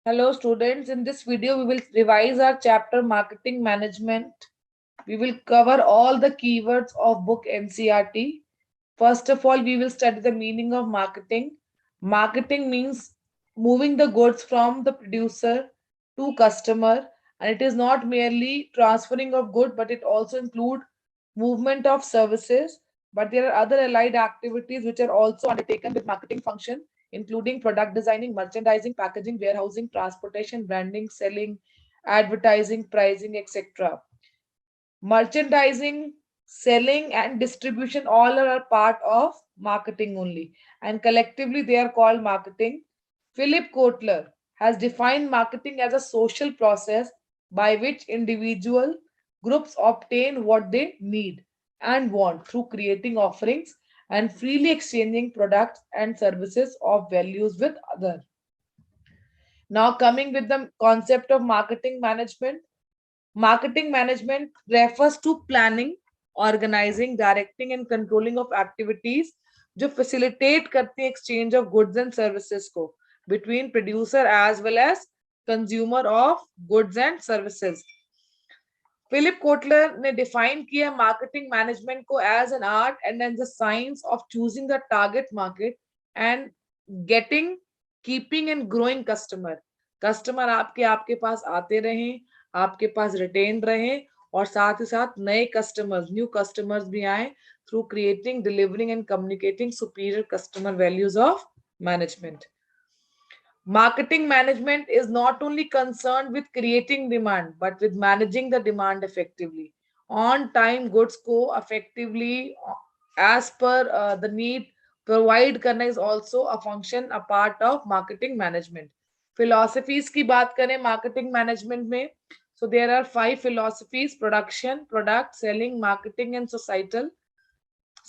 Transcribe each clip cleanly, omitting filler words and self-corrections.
Hello students, in this video we will revise our chapter marketing management. We will cover all the keywords of book NCERT. First of all, we will study the meaning of marketing. Marketing means moving the goods from the producer to customer, and it is not merely transferring of good, but it also include movement of services. But there are other allied activities which are also undertaken with marketing function, including product designing, merchandising, packaging, warehousing, transportation, branding, selling, advertising, pricing, etc. Merchandising, selling, and distribution all are a part of marketing only, and collectively they are called marketing. Philip Kotler has defined marketing as a social process by which individual groups obtain what they need and want through creating offerings and freely exchanging products and services of values with others. Now, coming with the concept of marketing management. Marketing management refers to planning, organizing, directing and controlling of activities जो facilitate करती हैं exchange of goods and services को between producer as well as consumer of goods and services. Philip Kotler ने define किया marketing management को as an art and as the science of choosing the target market and getting keeping and growing customer. Customer आपके आपके पास आते रहें, आपके पास retain रहे और साथ ही साथ नए कस्टमर्स, न्यू कस्टमर्स भी आए through creating, delivering and communicating superior customer values of management. Marketing management is not only concerned with creating demand, but with managing the demand effectively. On time goods को effectively as per the need provide करना is also a function, a part of marketing management. Philosophies की बात करें marketing management में, so there are 5 philosophies: production, product, selling, marketing and societal.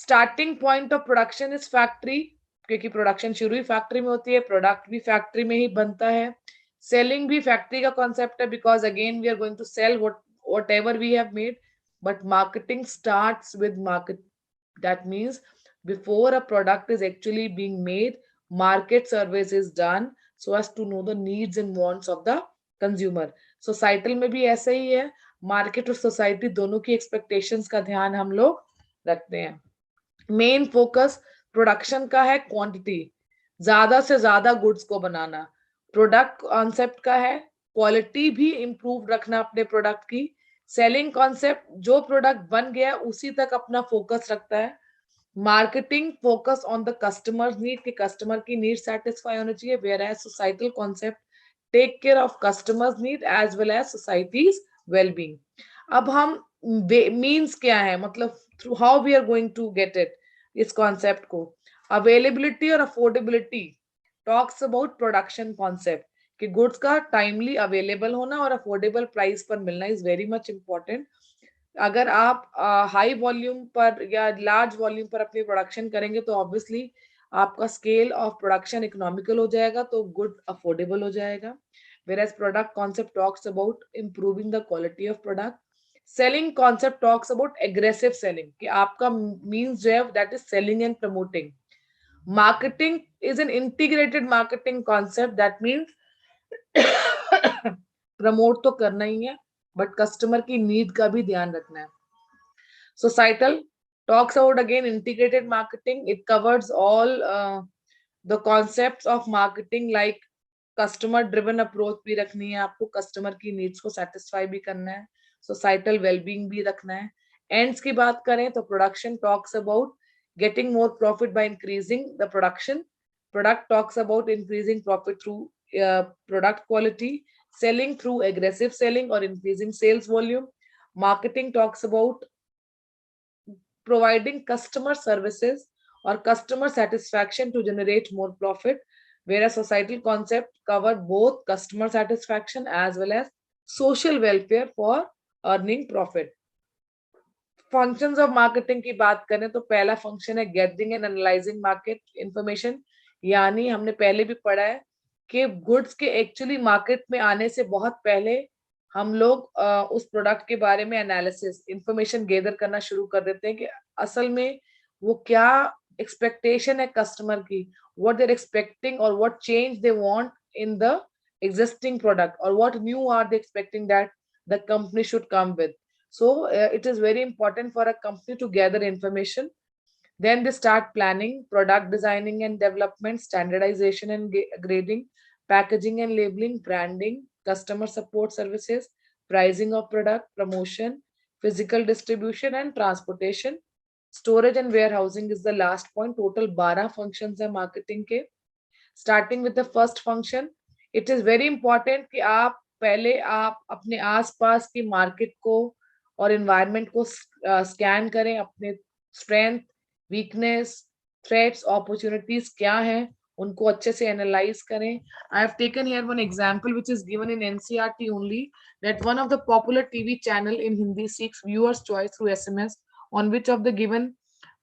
Starting point of production is factory, क्योंकि production शुरू ही factory में होती है, प्रोडक्ट भी फैक्ट्री में ही बनता है. सेलिंग भी फैक्ट्री का कॉन्सेप्ट है, because again we are going to sell whatever we have made. But marketing starts with market. That means before a product is actually being made, market service is done so as to know the needs and wants of the consumer. Societal में भी ऐसा ही है, market और society दोनों की expectations का ध्यान हम लोग रखते हैं. मेन फोकस प्रोडक्शन का है क्वांटिटी, ज्यादा से ज्यादा गुड्स को बनाना. प्रोडक्ट कॉन्सेप्ट का है क्वालिटी भी इंप्रूव रखना अपने प्रोडक्ट की. सेलिंग कॉन्सेप्ट, जो प्रोडक्ट बन गया उसी तक अपना फोकस रखता है. Marketing focus on the customer need, कि कस्टमर की नीड सेटिस्फाई होनी चाहिए. Whereas societal concept take care of customers need as well as societies wellbeing. अब हम मीन्स क्या है, मतलब through how we are going to get it, इस कॉन्सेप्ट को. अवेलेबिलिटी और affordability talks about production concept, कि गुड्स का टाइमली अवेलेबल होना और अफोर्डेबल प्राइस पर मिलना इज वेरी मच इंपॉर्टेंट. अगर आप हाई वॉल्यूम पर या लार्ज वॉल्यूम पर अपनी प्रोडक्शन करेंगे तो ऑब्वियसली आपका स्केल ऑफ प्रोडक्शन इकोनॉमिकल हो जाएगा, तो गुड अफोर्डेबल हो जाएगा. whereas product concept talks about improving the quality of product. Selling concept talks about aggressive selling, कि आपका means जो है that is selling and promoting. Marketing is an integrated marketing concept, that means promote तो करना ही है but customer की need का भी ध्यान रखना है. Societal talks about again integrated marketing. It covers all the concepts of marketing like customer driven approach भी रखनी है आपको, कस्टमर की नीड्स को सेटिस्फाई भी करना है, सोसाइटल वेलबींग भी रखना है. एंड्स की बात करें तो production talks about getting more profit by increasing the production. Product talks about increasing profit through product quality. Selling through aggressive selling और increasing sales volume. Marketing talks about providing customer services or customer satisfaction to generate more profit, whereas societal concept covered both customer satisfaction as well as social welfare for earning profit. Functions of marketing की बात करें तो पहला function है getting and analysing market information, यानी हमने पहले भी पढ़ा है कि गुड्स के एक्चुअली मार्केट में आने से बहुत पहले हम लोग उस प्रोडक्ट के बारे में एनालिसिस, इंफॉर्मेशन गैदर करना शुरू कर देते हैं कि असल में वो क्या एक्सपेक्टेशन है कस्टमर की, व्हाट दे आर एक्सपेक्टिंग और what change they want in the existing product, or what new are they expecting that the company should come with. So it is very important for a company to gather information. Then they start planning, product designing and development, standardization and grading, packaging and labeling, branding, customer support services, pricing of product, promotion, physical distribution and transportation. Storage and warehousing is the last point. Total 12 functions है marketing के. Starting with the first function, it is very important कि आप पहले आप अपने आसपास की market को और एनवायरनमेंट को स्कैन करें, अपने स्ट्रेंथ, वीकनेस, थ्रेट्स, अपॉर्चुनिटीज क्या हैं, उनको अच्छे से एनालाइज करें. I have taken here one example which is given in NCERT only, that one of the popular TV channel in Hindi seeks viewers choice through SMS on which of the given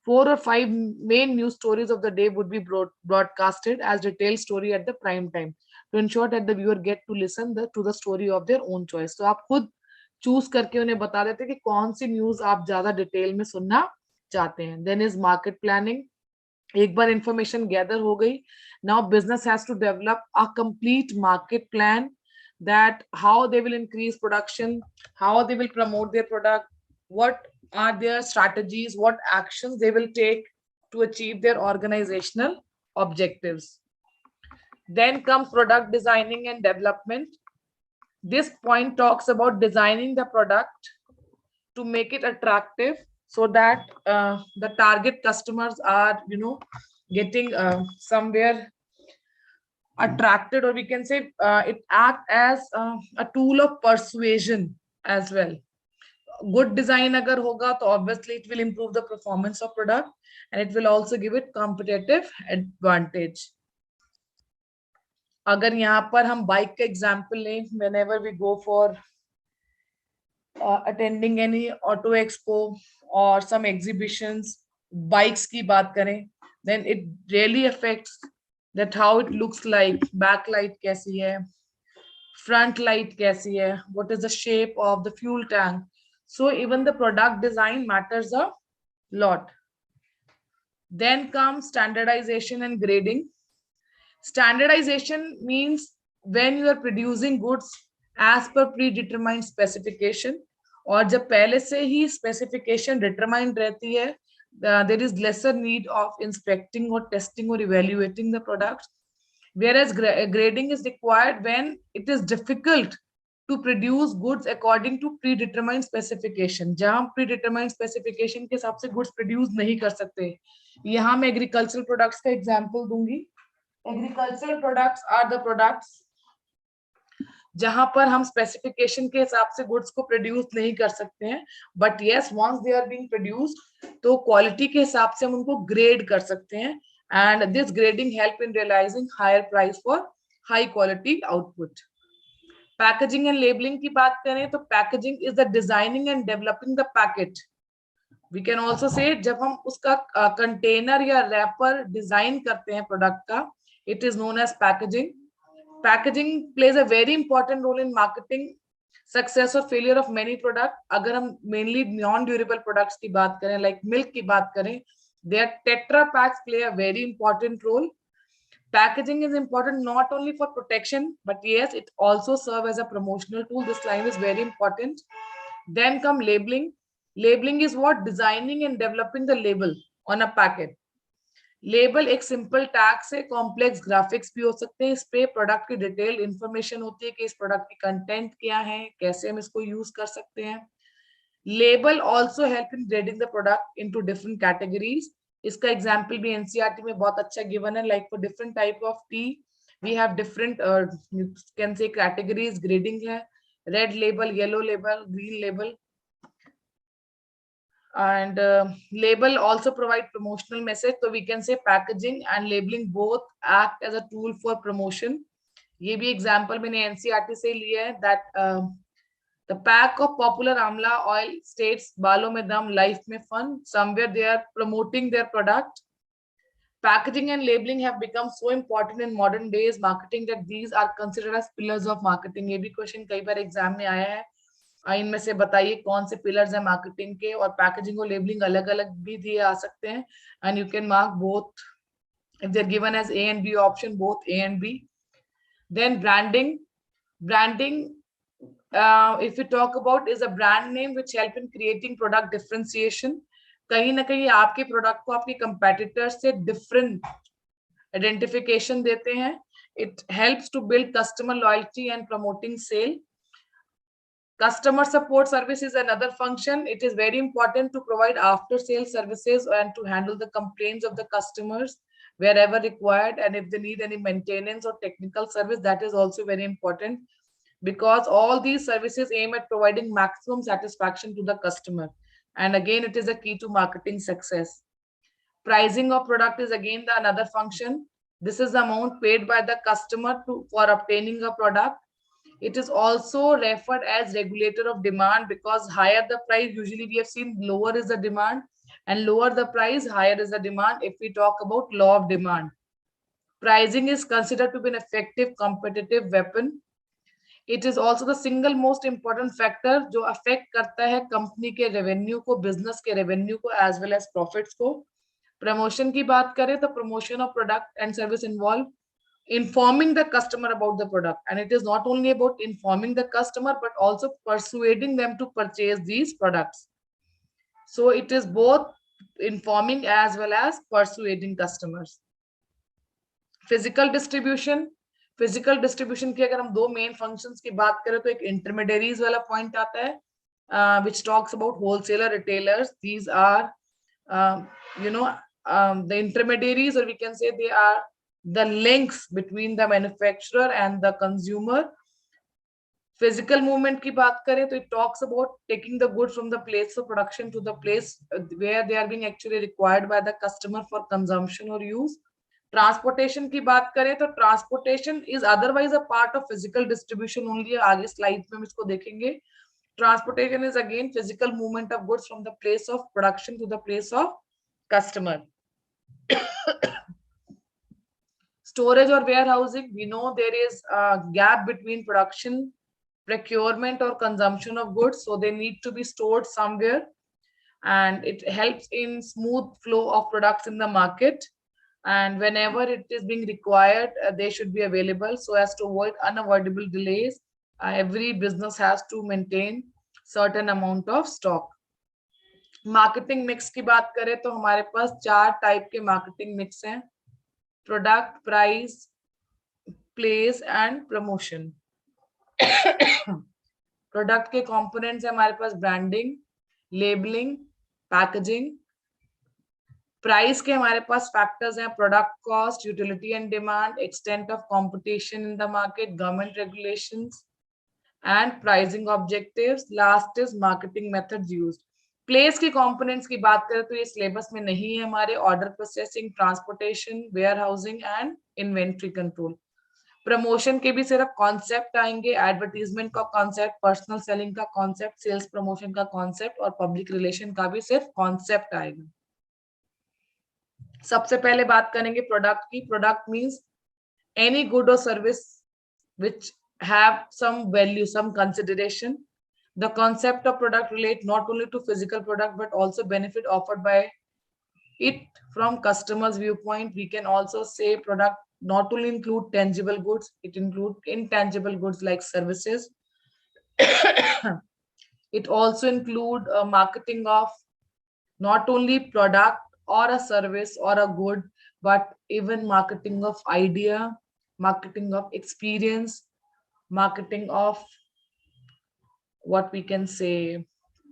4 or 5 main news stories of the day would be broadcasted as detailed story at the prime time to ensure that the viewer get to listen to the story of their own choice. तो आप खुद choose करके उन्हें बता देते हैं कि कौन सी न्यूज आप ज्यादा डिटेल में सुनना चाहते हैं. Then is market planning. एक बार इंफॉर्मेशन गैदर हो गई, now business has to develop a complete market plan, that how they will increase production, how they will promote their product, what are their strategies, what actions they will take to achieve their organizational objectives. Then comes product designing and development. This point talks about designing the product to make it attractive so that the target customers are, getting somewhere attracted, or we can say it act as a tool of persuasion as well. Good design agar hoga to obviously it will improve the performance of product and it will also give it competitive advantage. अगर यहाँ पर हम bike का example लें, whenever we go for attending any auto expo or some exhibitions, bikes की बात करें, then it really affects that how it looks like, backlight कैसी है, front light कैसी है, what is the shape of the fuel tank. So even the product design matters a lot. Then comes standardization and grading. Standardization means when you are producing goods as per predetermined specification, और जब पहले से ही specification determined रहती है, there is lesser need of inspecting or testing or evaluating the products. Whereas grading is required when it is difficult to produce goods according to predetermined specification. जहां predetermined specification के हिसाब से goods produce नहीं कर सकते. यहाँ मैं agricultural products का example दूंगी. Agricultural products are the products जहां पर हम स्पेसिफिकेशन के हिसाब से गुड्स को प्रोड्यूस नहीं कर सकते हैं, but yes once they are being produced तो क्वालिटी के हिसाब से हम उनको ग्रेड कर सकते हैं, and this grading help in realizing higher price for high quality output. Packaging and labeling की बात करें तो packaging is the designing and developing the packet. We can also say जब हम उसका कंटेनर या रैपर डिजाइन करते हैं प्रोडक्ट का, it is known as packaging. Packaging plays a very important role in marketing success or failure of many product. अगर हम mainly non-durable products की बात करें, like milk की बात करें, their Tetra packs play a very important role. Packaging is important not only for protection, but yes, it also serve as a promotional tool. This line is very important. Then come labeling. Labeling is what? Designing and developing the label on a packet. Label एक simple tag से complex graphics भी हो सकते हैं. इस पे product की detail information होती है कि इस प्रोडक्ट की कंटेंट क्या है, कैसे हम इसको यूज कर सकते हैं. Label also help in grading the product into different categories. इसका एग्जांपल भी एनसीईआरटी में बहुत अच्छा गिवन है. Like for different type of tea we have different can say categories. Grading है red label, yellow label, green label. And label also provide promotional message, so we can say packaging and labeling both act as a tool for promotion. ये भी example मैंने NCERT से लिया है that the pack of popular amla oil states बालों में दम, life में fun. Somewhere they are promoting their product. Packaging and labeling have become so important in modern days marketing that these are considered as pillars of marketing. ये भी question कई बार exam में आया है. इनमें से बताइए कौन से पिलर्स हैं मार्केटिंग के. और पैकेजिंग और लेबलिंग अलग अलग भी दिए आ सकते हैं, and you can mark both if they're given as A and B option, both A and B. Then branding. Branding, if we talk about, is a brand name which help in creating product differentiation. कहीं ना कहीं आपके product को आपके competitor से different identification देते हैं. It helps to build customer loyalty and promoting sale. Customer support service is another function. It is very important to provide after sales services and to handle the complaints of the customers wherever required, and if they need any maintenance or technical service, that is also very important, because all these services aim at providing maximum satisfaction to the customer, and again it is a key to marketing success. Pricing of product is again the another function. This is the amount paid by the customer for obtaining a product. It is also referred as regulator of demand, because higher the price, usually we have seen lower is the demand, and lower the price, higher is the demand if we talk about law of demand. Pricing is considered to be an effective competitive weapon. It is also the single most important factor जो affect करता है company के revenue को, business के revenue को, as well as profits को. Promotion की बात करें तो promotion of product and service involve informing the customer about the product, and it is not only about informing the customer but also persuading them to purchase these products. So it is both informing as well as persuading customers. Physical distribution की अगर हम दो main functions की बात करें तो एक intermediaries वाला पॉइंट आता है, which talks about wholesaler, retailers. These are the intermediaries, or we can say they are the links between the manufacturer and the consumer. Physical movement की बात करें तो it talks about taking the goods from the place of production to the place where they are being actually required by the customer for consumption or use. Transportation की बात करें तो transportation is otherwise a part of physical distribution only. आगे slide में हम इसको देखेंगे. Transportation is again physical movement of goods from the place of production to the place of customer. Storage or warehousing, we know there is a gap between production, procurement or consumption of goods, so they need to be stored somewhere, and it helps in smooth flow of products in the market, and whenever it is being required, they should be available so as to avoid unavoidable delays. Every business has to maintain certain amount of stock. Marketing mix की बात करें तो हमारे पास 4 type के marketing mix हैं: product, price, place and promotion. Product के components है हमारे पास ब्रांडिंग, लेबलिंग, पैकेजिंग. प्राइस के हमारे पास फैक्टर्स हैं product cost, utility and demand, extent of competition in the market, government regulations and pricing objectives. Last is marketing methods used. Place के components की बात करें तो ये सिलेबस में नहीं है हमारे. Order processing, transportation, warehousing and inventory control. Promotion के भी सिर्फ कॉन्सेप्ट आएंगे, एडवर्टीजमेंट का कॉन्सेप्ट, पर्सनल सेलिंग का कॉन्सेप्ट, सेल्स प्रमोशन का कॉन्सेप्ट और पब्लिक रिलेशन का भी सिर्फ कॉन्सेप्ट आएगा. सबसे पहले बात करेंगे प्रोडक्ट की. प्रोडक्ट मींस एनी गुड और service which have some value, some consideration. The concept of product relate not only to physical product but also benefit offered by it from customers viewpoint. We can also say product not only include tangible goods, it include intangible goods like services. It also include marketing of not only product or a service or a good, but even marketing of idea, marketing of experience, marketing of what we can say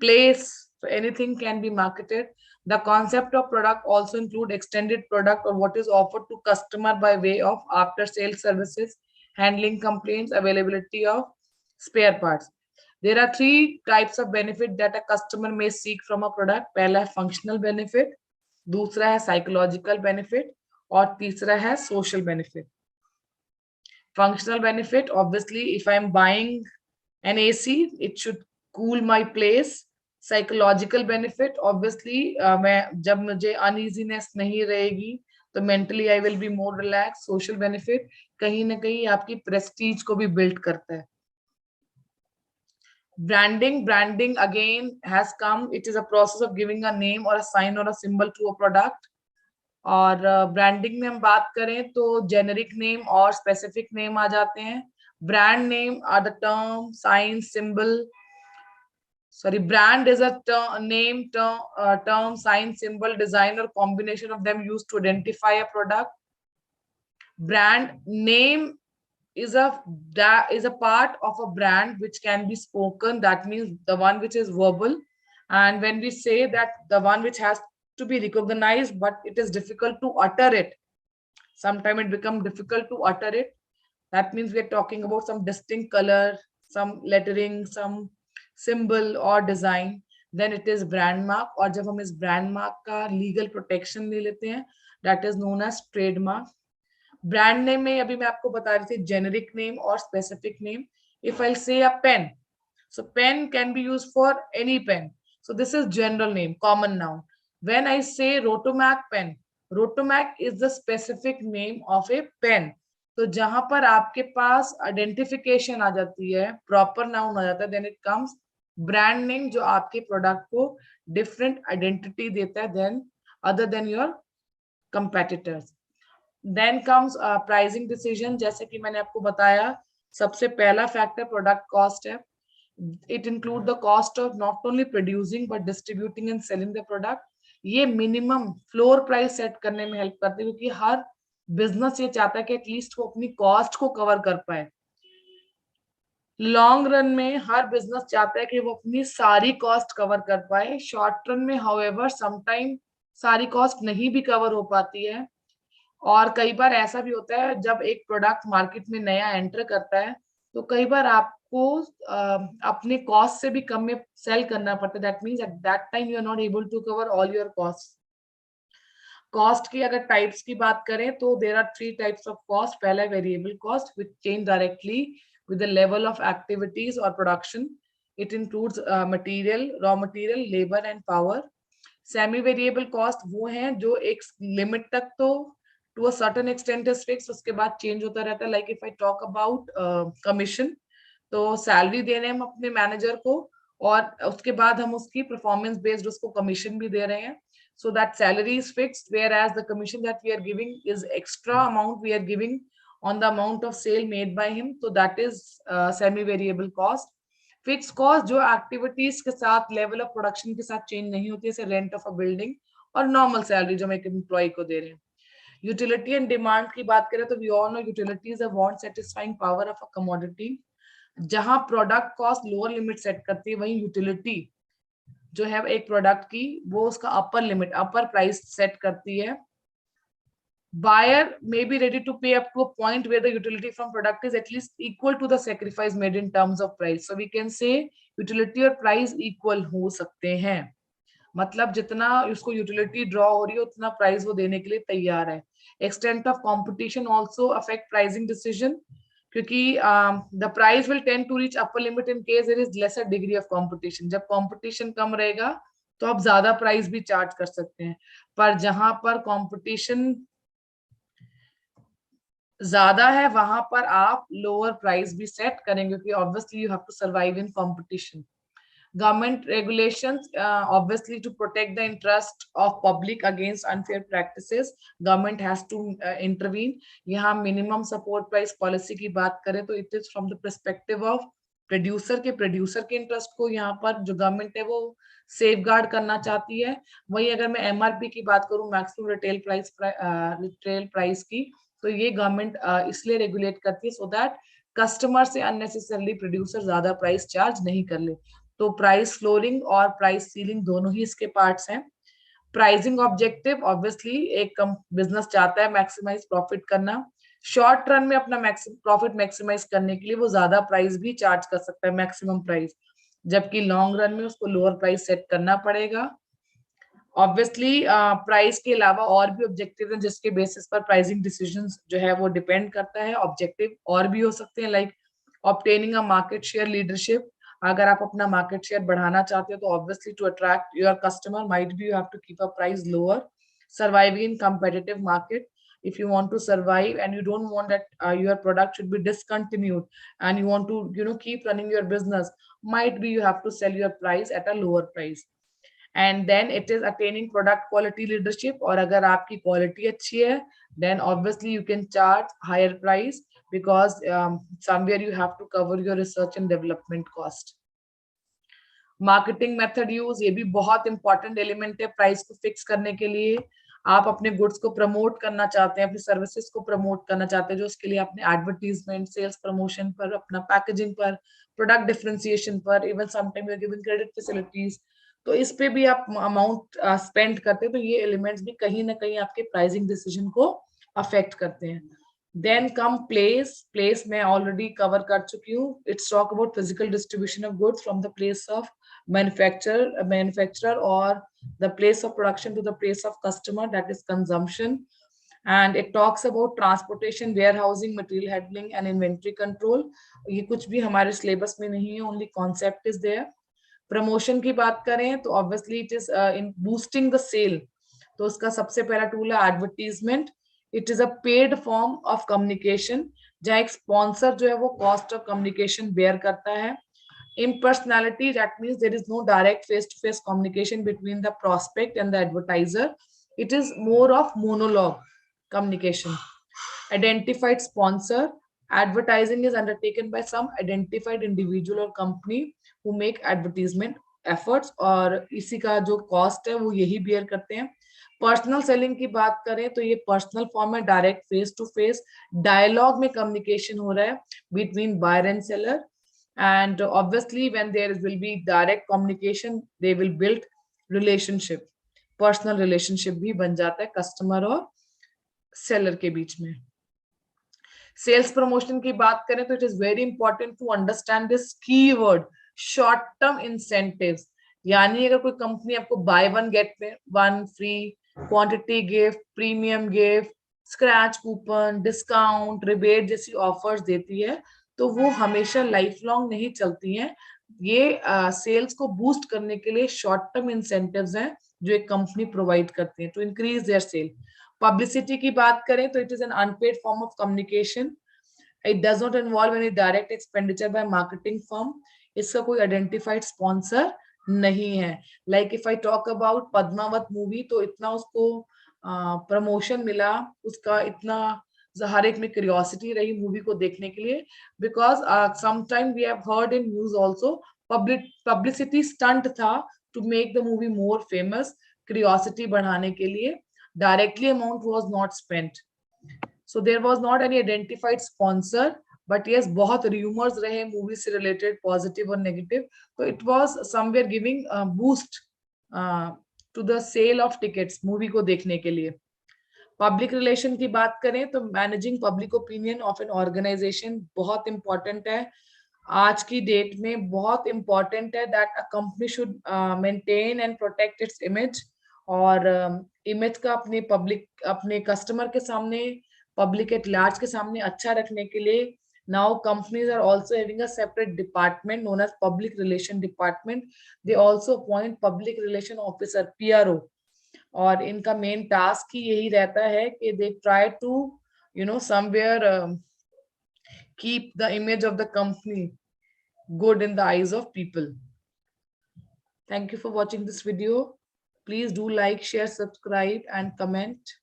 place. So anything can be marketed. The concept of product also include extended product or what is offered to customer by way of after sales services, handling complaints, availability of spare parts. There are 3 types of benefit that a customer may seek from a product. पहला है functional benefit, दूसरा है psychological benefit और तीसरा है social benefit. Functional benefit, obviously if I am buying an AC, it should cool my place. Psychological benefit, obviously मैं जब मुझे uneasiness नहीं रहेगी तो mentally I will be more relaxed. Social benefit, कहीं ना कहीं आपकी prestige को भी build करता है. Branding again has come. It is a process of giving a name or a sign or a symbol to a product. और branding में हम बात करें तो जेनेरिक नेम और स्पेसिफिक नेम आ जाते हैं. Brand name are the term, sign, symbol. Sorry, brand is a name, term, sign, symbol, design, or combination of them used to identify a product. Brand name is a part of a brand which can be spoken. That means the one which is verbal. And when we say that the one which has to be recognized, but it is difficult to utter it, sometimes it becomes difficult to utter it. That means we are talking about some distinct color, some lettering, some symbol or design. Then it is brand mark. और जब हम इस brand mark का legal protection ले लेते हैं, that is known as trademark. Brand name में अभी मैं आपको बता रही थी generic name और specific name. If I'll say a pen, so pen can be used for any pen. So this is general name, common noun. When I say Rotomac pen, Rotomac is the specific name of a pen. तो जहां पर आपके पास identification आ जाती है, proper noun आ जाता है, then it comes brand name, जो आपके प्रोडक्ट को डिफरेंट आइडेंटिटी देता है then other than your competitors. Then comes pricing decision. जैसे कि मैंने आपको बताया, सबसे पहला फैक्टर प्रोडक्ट कॉस्ट है. It include the cost of not only producing but distributing and selling the product. ये मिनिमम फ्लोर प्राइस सेट करने में हेल्प करते हैं, क्योंकि हर बिजनेस ये चाहता है कि एटलीस्ट वो अपनी कॉस्ट को कवर कर पाए. लॉन्ग रन में हर बिजनेस चाहता है कि वो अपनी सारी कॉस्ट कवर कर पाए. शॉर्ट रन में हाउएवर समटाइम सारी कॉस्ट नहीं भी कवर हो पाती है. और कई बार ऐसा भी होता है, जब एक प्रोडक्ट मार्केट में नया एंटर करता है, तो कई बार आपको अपने कॉस्ट से भी कम में सेल करना पड़ता है. That means at that time you are not able to cover all your cost. Cost की अगर टाइप्स की बात करें तो there are 3 types of cost. पहला है variable cost which change directly with the level of activities or production. It includes material, raw material, labor and power. Semi variable cost वो है जो एक लिमिट तक तो to a certain extent is fixed, उसके बाद चेंज होता रहता है. Like if I talk about commission, तो सैलरी दे रहे हैं हम अपने मैनेजर को, और उसके बाद हम उसकी परफॉर्मेंस बेस्ड उसको कमीशन भी दे रहे हैं. So that salary is fixed, whereas the commission that we are giving is extra amount we are giving on the amount of sale made by him. So that is semi variable cost. Fix cost जो activities के साथ, level of production के साथ change नहीं होती है, जैसे rent of a building और नॉर्मल सैलरी जो हम एक एम्प्लॉय को दे रहे हैं. यूटिलिटी एंड डिमांड की बात करें तो we all know utility is a want satisfying power of a commodity. जहां product cost lower limit set करती है, वहीं यूटिलिटी जो है एक प्रोडक्ट की, वो उसका अपर लिमिट, अपर प्राइस सेट करती है. Buyer may be ready to pay up to a point where the utility from product is at least equal to the sacrifice made in terms of price. So we can say utility और price equal हो सकते हैं. मतलब जितना उसको utility draw हो रही है उतना प्राइस वो देने के लिए तैयार है. Extent of competition also affect pricing decision, क्योंकि the price will tend to reach upper limit in case there is lesser degree of competition. जब कंपटीशन कम रहेगा तो आप ज्यादा प्राइस भी चार्ज कर सकते हैं, पर जहां पर कंपटीशन ज्यादा है वहां पर आप लोअर प्राइस भी सेट करेंगे, क्योंकि obviously you have to survive in competition. Government regulations, obviously to protect the interest of public against unfair practices, government has to intervene. यहाँ minimum support price policy की बात करें तो it is from the perspective of producer के interest को यहाँ पर जो government है वो safeguard करना चाहती है. वही अगर मैं MRP की बात करूँ, maximum retail price की, तो ये गवर्नमेंट इसलिए रेगुलेट करती है सो दैट कस्टमर से अननेसेसरली प्रोड्यूसर ज्यादा प्राइस चार्ज नहीं कर ले. तो प्राइस फ्लोरिंग और प्राइस सीलिंग दोनों ही इसके पार्ट्स हैं. प्राइसिंग ऑब्जेक्टिव, ऑब्वियसली एक बिजनेस चाहता है मैक्सिमाइज प्रॉफिट करना. शॉर्ट रन में अपना प्रॉफिट मैक्सिमाइज करने के लिए वो ज्यादा प्राइस भी चार्ज कर सकता है, मैक्सिमम प्राइस, जबकि लॉन्ग रन में उसको लोअर प्राइस सेट करना पड़ेगा. ऑब्वियसली प्राइस के अलावा और भी ऑब्जेक्टिव हैं जिसके बेसिस पर प्राइसिंग डिसीजंस जो है वो डिपेंड करता है. ऑब्जेक्टिव और भी हो सकते हैं, like obtaining a market share leadership. अगर आप अपना मार्केट शेयर बढ़ाना चाहते हो तो obviously to attract your customer might be you have to keep a price lower. Surviving in competitive market, if you want to survive and you don't want that your product should be discontinued and you want to keep running your business, might be you have to sell your price at a lower price. and then it is attaining product quality leadership. और अगर आपकी quality अच्छी है, then obviously you can charge higher price because somewhere you have to cover your research and development cost. Marketing method use, ये भी बहुत important element है price को फिक्स करने के लिए. आप अपने गुड्स को प्रमोट करना चाहते हैं, अपनी सर्विसेज को प्रमोट करना चाहते हैं, जो उसके लिए आपने एडवर्टीजमेंट, सेल्स प्रमोशन पर, अपना पैकेजिंग पर, प्रोडक्ट डिफरेंशिएशन पर, even sometime you are giving credit facilities, तो इस पे भी आप अमाउंट स्पेंड करते हैं. तो ये एलिमेंट्स भी कहीं ना कहीं आपके प्राइसिंग डिसीजन को अफेक्ट करते हैं. Then come place. प्लेस मैं ऑलरेडी कवर कर चुकी हूँ. It's talk about physical distribution of goods from the place of manufacturer or the place of production to the place of customer, that is consumption. And it talks about transportation, warehousing, material handling and inventory control. ये कुछ भी हमारे syllabus में नहीं है, only concept is there. Promotion की बात करें तो obviously it is in boosting the sale. तो उसका सबसे पहला टूल है advertisement. It is a paid form of communication, जहाँ एक स्पॉन्सर जो है वो कॉस्ट ऑफ कम्युनिकेशन बेयर करता है. Impersonality, that means there is no direct face-to-face communication between the prospect and the advertiser. It is more of monologue communication. Identified sponsor. Advertising is undertaken by some identified individual or company who make advertisement efforts, और इसी का जो cost है वो यही bear करते हैं. Personal selling की बात करें तो ये पर्सनल फॉर्म है, direct face to face dialogue में कम्युनिकेशन हो रहा है between buyer and seller. And obviously when there will be direct communication, they will build relationship, personal relationship भी बन जाता है कस्टमर और सेलर के बीच में. सेल्स प्रमोशन की बात करें तो it is very important to understand this keyword, short term incentives. यानी अगर कोई कंपनी आपको buy one get one free, quantity gift, premium gift, scratch coupon, discount, rebate जैसी ऑफर्स देती है, तो वो हमेशा लाइफ लॉन्ग नहीं चलती हैं. ये सेल्स को बूस्ट करने के लिए शॉर्ट टर्म इंसेंटिव्स हैं जो एक कंपनी प्रोवाइड करती है to increase their sale. Publicity की बात करें तो it is an unpaid form of communication. It does not involve any direct expenditure by marketing firm. इसका कोई आइडेंटिफाइड स्पॉन्सर नहीं है. Like if I talk about Padmaavat movie, तो इतना उसको प्रमोशन मिला, उसका इतना हर एक में क्यूरियोसिटी रही मूवी को देखने के लिए, because sometime we have heard in news also publicity stunt था to make the movie more famous, curiosity बढ़ाने के लिए. Directly amount was not spent, so there was not any identified sponsor. But yes, बहुत rumours रहे movie से related, positive और negative. तो it was somewhere giving boost to the sale of tickets movie को देखने के लिए. पब्लिक रिलेशन की बात करें तो managing public opinion of an organisation बहुत इंपॉर्टेंट है. आज की डेट में बहुत इंपॉर्टेंट है that a company should maintain and protect its image. और इमेज का अपने पब्लिक, अपने कस्टमर के सामने, पब्लिक एट लार्ज के सामने अच्छा रखने के लिए now companies are also having a separate department known as public relation department. They also appoint public relation officer, PRO. और इनका मेन टास्क ही यही रहता है कि they try to somewhere keep the image of the company good in the eyes of people. Thank you for watching this video. Please do like, share, subscribe and comment.